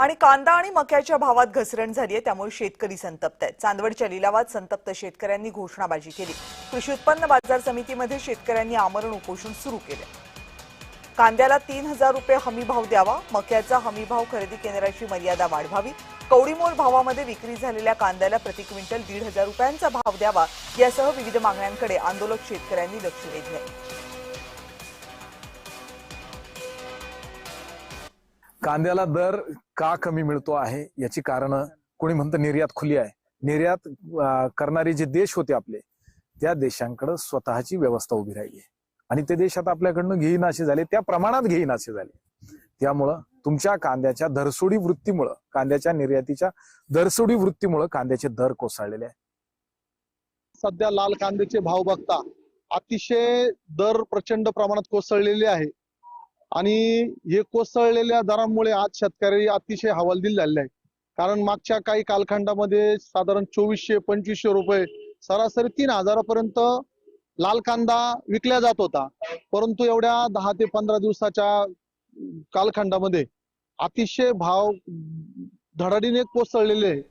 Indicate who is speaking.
Speaker 1: आणि कांदा आणि मक्याच्या भावात घसरण झाली आहे, त्यामुळे शेतकरी संतप्त आहेत. चांदवडच्या लिलावात संतप्त शेतकऱ्यांनी घोषणाबाजी केली. कृषी उत्पन्न बाजार समितीमध्ये शेतकऱ्यांनी आमरण उपोषण सुरू केले. कांद्याला 3,000 रुपये हमी भाव द्यावा, मक्याचा हमी भाव खरेदी केंद्राची मर्यादा वाढवावी, कवडीमोल भावामध्ये विक्री झालेल्या कांद्याला प्रति क्विंटल 1,500 रुपयांचा भाव द्यावा, यासह विविध मागण्यांकडे आंदोलक शेतकऱ्यांनी लक्ष वेधले.
Speaker 2: कांद्याला दर का कमी मिळतो आहे याची कारण कोणी म्हणतं निर्यात खुली आहे. निर्यात करणारे जे देश होते आपले, त्या देशांकडे स्वतःची व्यवस्था उभी राहिली आहे आणि ते देश आता आपल्याकडनं घेईनासे झाले, त्या प्रमाणात घेईनासे झाले. त्यामुळं तुमच्या कांद्याच्या दरसोडी वृत्तीमुळं, कांद्याच्या निर्यातीच्या दरसोडी वृत्तीमुळं कांद्याचे दर कोसळलेले आहे.
Speaker 3: सध्या लाल कांद्याचे भाव बघता अतिशय दर प्रचंड प्रमाणात कोसळलेले आहे आणि हे कोसळलेल्या दरांमुळे आज शेतकरी अतिशय हवालदिल झालेले आहे. कारण मागच्या काही कालखंडामध्ये साधारण 2,400-2,500 रुपये, सरासरी 3,000 पर्यंत लाल कांदा विकला जात होता. परंतु एवढ्या 10 ते 15 दिवसाच्या कालखंडामध्ये अतिशय भाव धडाडीने कोसळलेले आहे.